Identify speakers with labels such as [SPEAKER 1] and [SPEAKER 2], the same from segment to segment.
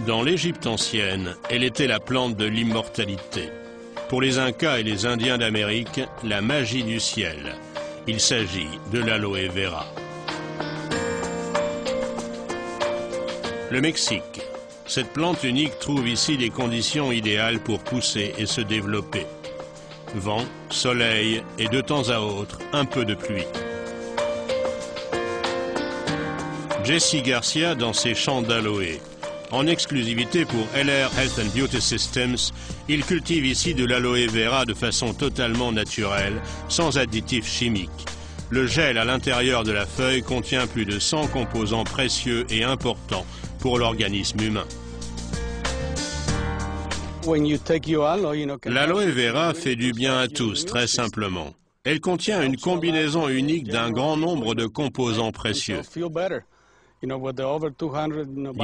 [SPEAKER 1] Dans l'Égypte ancienne, elle était la plante de l'immortalité. Pour les Incas et les Indiens d'Amérique, la magie du ciel. Il s'agit de l'aloe vera. Le Mexique. Cette plante unique trouve ici les conditions idéales pour pousser et se développer. Vent, soleil et de temps à autre, un peu de pluie. Jesse Garcia dans ses champs d'aloe. En exclusivité pour LR Health and Beauty Systems, il cultive ici de l'aloe vera de façon totalement naturelle, sans additifs chimiques. Le gel à l'intérieur de la feuille contient plus de 100 composants précieux et importants pour l'organisme humain. L'aloe vera fait du bien à tous, très simplement. Elle contient une combinaison unique d'un grand nombre de composants précieux. Il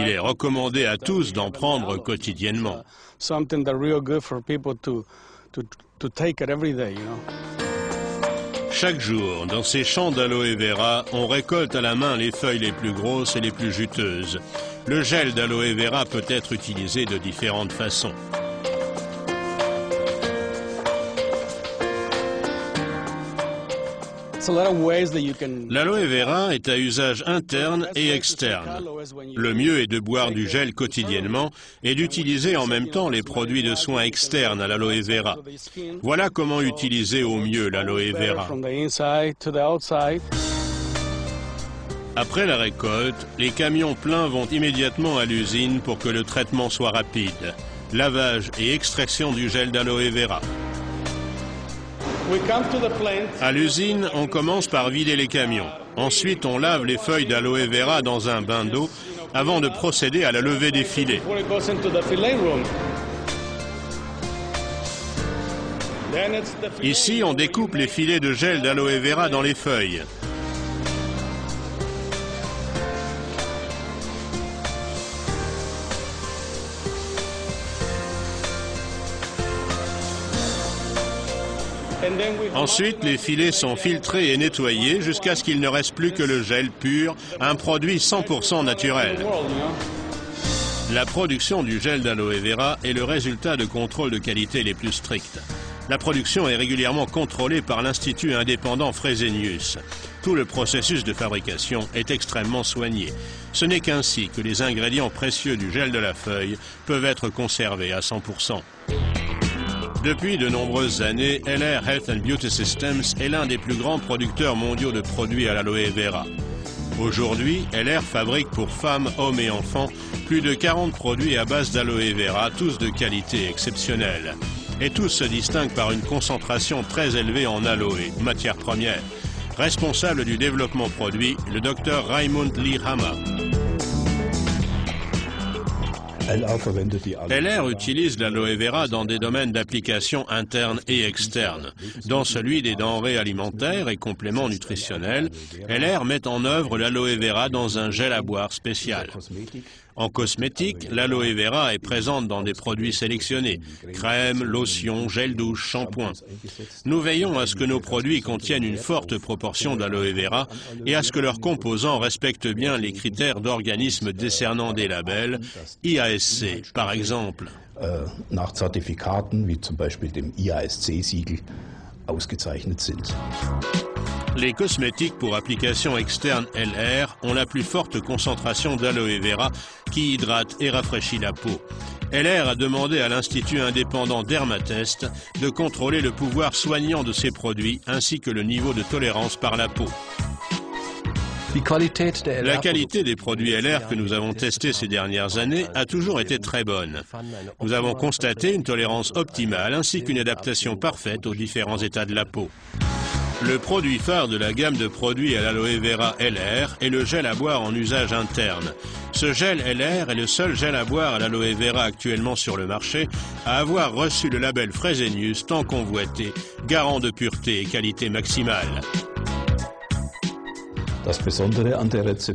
[SPEAKER 1] est recommandé à tous d'en prendre quotidiennement. Chaque jour, dans ces champs d'aloe vera, on récolte à la main les feuilles les plus grosses et les plus juteuses. Le gel d'aloe vera peut être utilisé de différentes façons. L'aloe vera est à usage interne et externe. Le mieux est de boire du gel quotidiennement et d'utiliser en même temps les produits de soins externes à l'aloe vera. Voilà comment utiliser au mieux l'aloe vera. Après la récolte, les camions pleins vont immédiatement à l'usine pour que le traitement soit rapide. Lavage et extraction du gel d'aloe vera. À l'usine, on commence par vider les camions. Ensuite, on lave les feuilles d'aloe vera dans un bain d'eau avant de procéder à la levée des filets. Ici, on découpe les filets de gel d'aloe vera dans les feuilles. Ensuite, les filets sont filtrés et nettoyés jusqu'à ce qu'il ne reste plus que le gel pur, un produit 100% naturel. La production du gel d'aloe vera est le résultat de contrôles de qualité les plus stricts. La production est régulièrement contrôlée par l'Institut indépendant Fresenius. Tout le processus de fabrication est extrêmement soigné. Ce n'est qu'ainsi que les ingrédients précieux du gel de la feuille peuvent être conservés à 100%. Depuis de nombreuses années, LR Health and Beauty Systems est l'un des plus grands producteurs mondiaux de produits à l'aloe vera. Aujourd'hui, LR fabrique pour femmes, hommes et enfants plus de 40 produits à base d'aloe vera, tous de qualité exceptionnelle. Et tous se distinguent par une concentration très élevée en aloe, matière première. Responsable du développement produit, le Dr Raymond Lee Hama. LR utilise l'aloe vera dans des domaines d'application internes et externes. Dans celui des denrées alimentaires et compléments nutritionnels, LR met en œuvre l'aloe vera dans un gel à boire spécial. En cosmétique, l'aloe vera est présente dans des produits sélectionnés, crème, lotion, gel douche, shampoing. Nous veillons à ce que nos produits contiennent une forte proportion d'aloe vera et à ce que leurs composants respectent bien les critères d'organismes décernant des labels, IASC par exemple.
[SPEAKER 2] Nach Zertifikaten wie zum Beispiel dem IASC-Siegel ausgezeichnet sind.
[SPEAKER 1] Les cosmétiques pour application externe LR ont la plus forte concentration d'aloe vera qui hydrate et rafraîchit la peau. LR a demandé à l'Institut indépendant Dermatest de contrôler le pouvoir soignant de ces produits ainsi que le niveau de tolérance par la peau. La qualité des produits LR que nous avons testés ces dernières années a toujours été très bonne. Nous avons constaté une tolérance optimale ainsi qu'une adaptation parfaite aux différents états de la peau. Le produit phare de la gamme de produits à l'aloe vera LR est le gel à boire en usage interne. Ce gel LR est le seul gel à boire à l'aloe vera actuellement sur le marché à avoir reçu le label Fresenius tant convoité, garant de pureté et qualité maximale.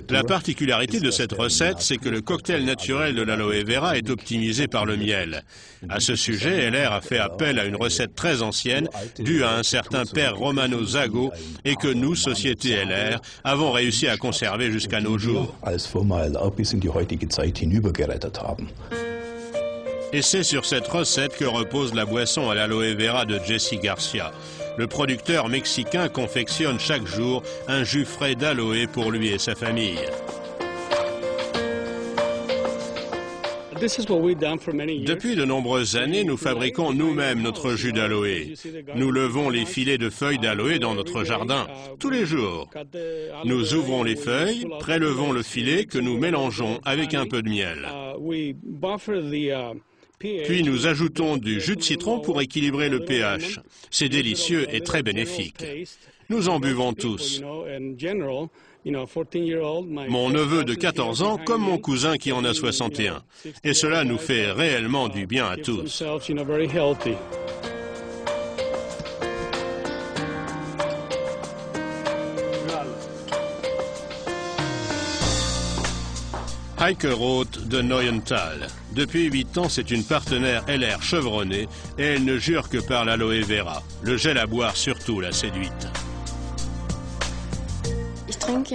[SPEAKER 1] La particularité de cette recette, c'est que le cocktail naturel de l'aloe vera est optimisé par le miel. À ce sujet, LR a fait appel à une recette très ancienne, due à un certain père Romano Zago, et que nous, société LR, avons réussi à conserver jusqu'à nos jours. Et c'est sur cette recette que repose la boisson à l'aloe vera de Jesse Garcia. Le producteur mexicain confectionne chaque jour un jus frais d'aloe pour lui et sa famille. Depuis de nombreuses années, nous fabriquons nous-mêmes notre jus d'aloe. Nous levons les filets de feuilles d'aloe dans notre jardin, tous les jours. Nous ouvrons les feuilles, prélevons le filet que nous mélangeons avec un peu de miel. Puis nous ajoutons du jus de citron pour équilibrer le pH. C'est délicieux et très bénéfique. Nous en buvons tous. Mon neveu de 14 ans comme mon cousin qui en a 61. Et cela nous fait réellement du bien à tous. Heike Roth de Neuental. Depuis 8 ans, c'est une partenaire LR chevronnée et elle ne jure que par l'aloe vera. Le gel à boire surtout l'a séduite.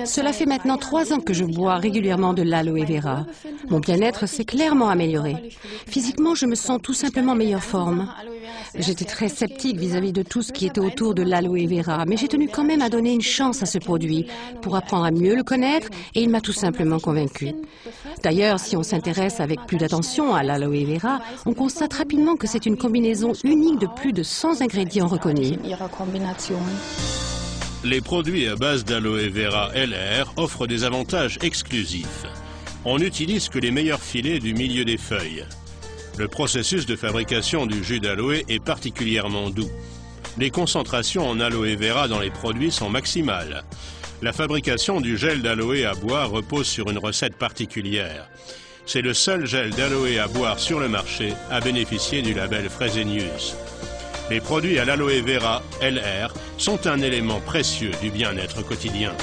[SPEAKER 3] Cela fait maintenant 3 ans que je bois régulièrement de l'aloe vera. Mon bien-être s'est clairement amélioré. Physiquement, je me sens tout simplement en meilleure forme. J'étais très sceptique vis-à-vis de tout ce qui était autour de l'aloe vera, mais j'ai tenu quand même à donner une chance à ce produit pour apprendre à mieux le connaître et il m'a tout simplement convaincu. D'ailleurs, si on s'intéresse avec plus d'attention à l'aloe vera, on constate rapidement que c'est une combinaison unique de plus de 100 ingrédients reconnus.
[SPEAKER 1] Les produits à base d'aloe vera LR offrent des avantages exclusifs. On n'utilise que les meilleurs filets du milieu des feuilles. Le processus de fabrication du jus d'aloe est particulièrement doux. Les concentrations en aloe vera dans les produits sont maximales. La fabrication du gel d'aloe à boire repose sur une recette particulière. C'est le seul gel d'aloe à boire sur le marché à bénéficier du label Fresenius. Les produits à l'aloe vera LR sont un élément précieux du bien-être quotidien.